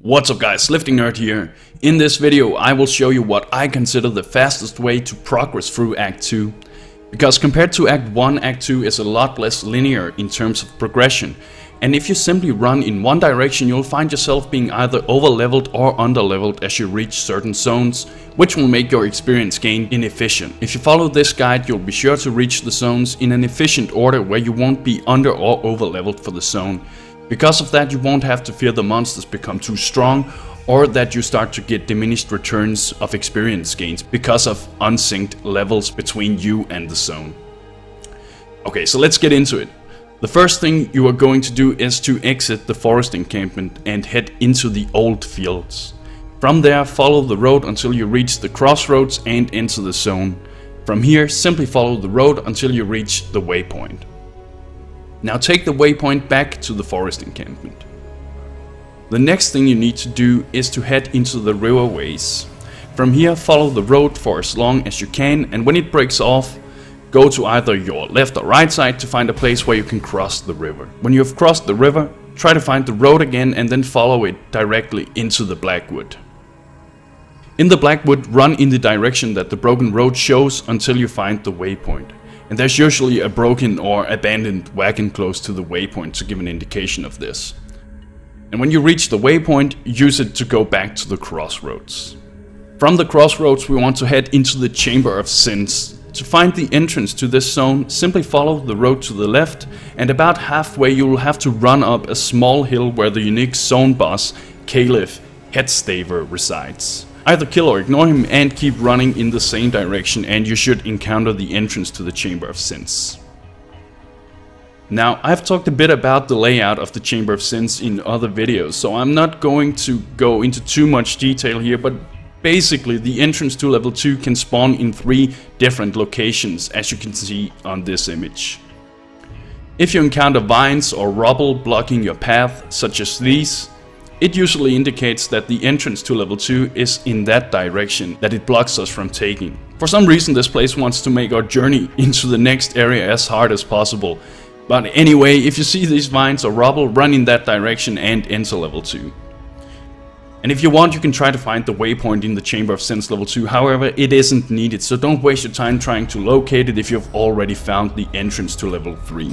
What's up guys, Lifting Nerd here. In this video I will show you what I consider the fastest way to progress through Act 2. Because compared to Act 1, Act 2 is a lot less linear in terms of progression. And if you simply run in one direction, you'll find yourself being either over-leveled or under-leveled as you reach certain zones, which will make your experience gain inefficient. If you follow this guide, you'll be sure to reach the zones in an efficient order where you won't be under or over-leveled for the zone. Because of that, you won't have to fear the monsters become too strong or that you start to get diminished returns of experience gains because of unsynced levels between you and the zone. Okay, so let's get into it. The first thing you are going to do is to exit the forest encampment and head into the old fields. From there, follow the road until you reach the crossroads and enter the zone. From here, simply follow the road until you reach the waypoint. Now take the waypoint back to the forest encampment. The next thing you need to do is to head into the riverways. From here, follow the road for as long as you can, and when it breaks off, go to either your left or right side to find a place where you can cross the river. When you have crossed the river, try to find the road again and then follow it directly into the Blackwood. In the Blackwood, run in the direction that the broken road shows until you find the waypoint. And there's usually a broken or abandoned wagon close to the waypoint to give an indication of this. And when you reach the waypoint, use it to go back to the crossroads. From the crossroads, we want to head into the Chamber of Sins. To find the entrance to this zone, simply follow the road to the left, and about halfway you will have to run up a small hill where the unique zone boss, Caliph Headstaver, resides. Either kill or ignore him and keep running in the same direction, and you should encounter the entrance to the Chamber of Sins. Now, I've talked a bit about the layout of the Chamber of Sins in other videos, so I'm not going to go into too much detail here, but basically the entrance to level 2 can spawn in 3 different locations, as you can see on this image. If you encounter vines or rubble blocking your path, such as these, it usually indicates that the entrance to level 2 is in that direction that it blocks us from taking. For some reason this place wants to make our journey into the next area as hard as possible. But anyway, if you see these vines or rubble, run in that direction and enter level 2. And if you want, you can try to find the waypoint in the Chamber of Sins level 2, however it isn't needed, so don't waste your time trying to locate it if you've already found the entrance to level 3.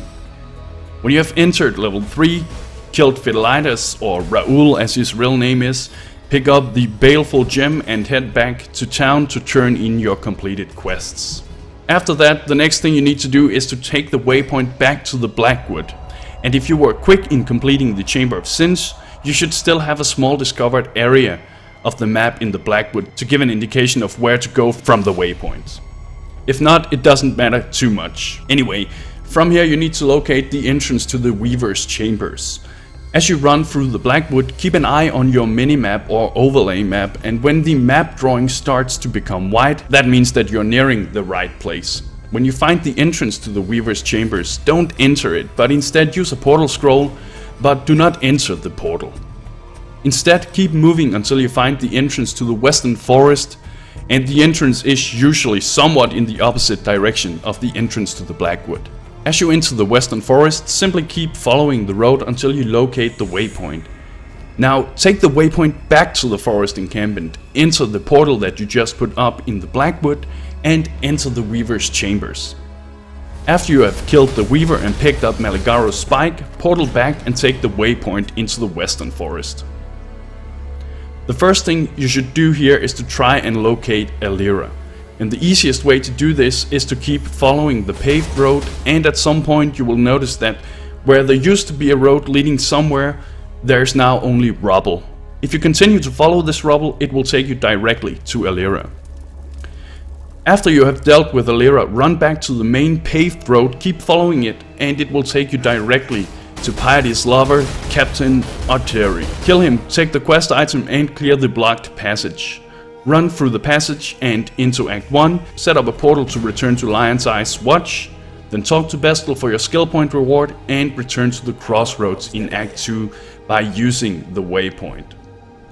When you have entered level 3, killed Fidelitas, or Raoul as his real name is, pick up the baleful gem and head back to town to turn in your completed quests. After that, the next thing you need to do is to take the waypoint back to the Blackwood. And if you were quick in completing the Chamber of Sins, you should still have a small discovered area of the map in the Blackwood to give an indication of where to go from the waypoints. If not, it doesn't matter too much. Anyway, from here you need to locate the entrance to the Weaver's Chambers. As you run through the Blackwood, keep an eye on your minimap or overlay map, and when the map drawing starts to become white, that means that you're nearing the right place. When you find the entrance to the Weaver's Chambers, don't enter it, but instead use a portal scroll, but do not enter the portal. Instead, keep moving until you find the entrance to the Western Forest, and the entrance is usually somewhat in the opposite direction of the entrance to the Blackwood. As you enter the Western Forest, simply keep following the road until you locate the waypoint. Now, take the waypoint back to the forest encampment, enter the portal that you just put up in the Blackwood, and enter the Weaver's Chambers. After you have killed the Weaver and picked up Maligaro's spike, portal back and take the waypoint into the Western Forest. The first thing you should do here is to try and locate Elira. And the easiest way to do this is to keep following the paved road, and at some point you will notice that where there used to be a road leading somewhere, there's now only rubble. If you continue to follow this rubble, it will take you directly to Elira. After you have dealt with Elira, run back to the main paved road, keep following it, and it will take you directly to Piety's lover, Captain Arteri. Kill him, take the quest item and clear the blocked passage. Run through the passage and into Act 1, set up a portal to return to Lion's Eye's Watch, then talk to Bestel for your skill point reward, and return to the crossroads in Act 2 by using the waypoint.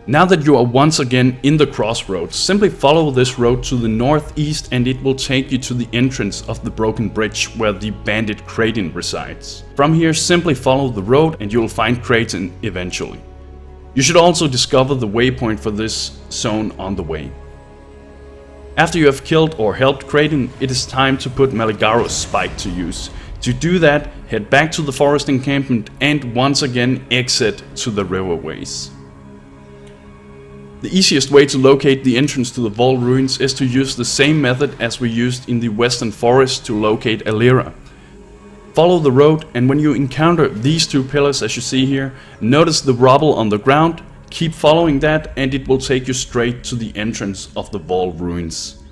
Now that you are once again in the crossroads, simply follow this road to the northeast and it will take you to the entrance of the broken bridge where the bandit Kraden resides. From here, simply follow the road and you will find Kraden eventually. You should also discover the waypoint for this zone on the way. After you have killed or helped Kraden, it is time to put Maligaro's spike to use. To do that, head back to the forest encampment and once again exit to the riverways. The easiest way to locate the entrance to the Vault ruins is to use the same method as we used in the western forest to locate Alira. Follow the road, and when you encounter these two pillars as you see here, notice the rubble on the ground, keep following that and it will take you straight to the entrance of the Vault ruins.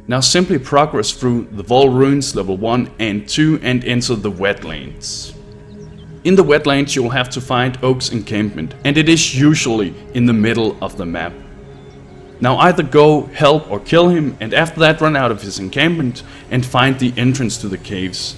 Now simply progress through the Vault ruins level 1 and 2 and enter the wetlands. In the wetlands you will have to find Oak's encampment, and it is usually in the middle of the map. Now either go, help or kill him, and after that run out of his encampment and find the entrance to the caves.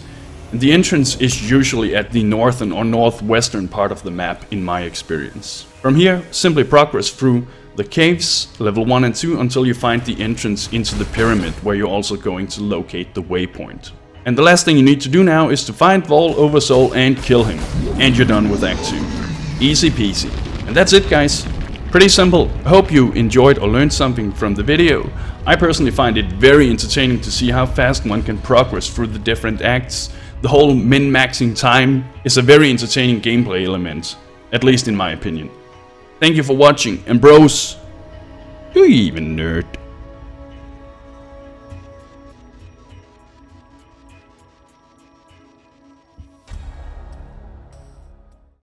And the entrance is usually at the northern or northwestern part of the map in my experience. From here, simply progress through the caves, level 1 and 2, until you find the entrance into the pyramid, where you're also going to locate the waypoint. And the last thing you need to do now is to find Vault Oversoul and kill him. And you're done with Act 2. Easy peasy. And that's it, guys. Pretty simple. I hope you enjoyed or learned something from the video. I personally find it very entertaining to see how fast one can progress through the different acts. The whole min-maxing time is a very entertaining gameplay element, at least in my opinion. Thank you for watching, and bros, do you even nerd?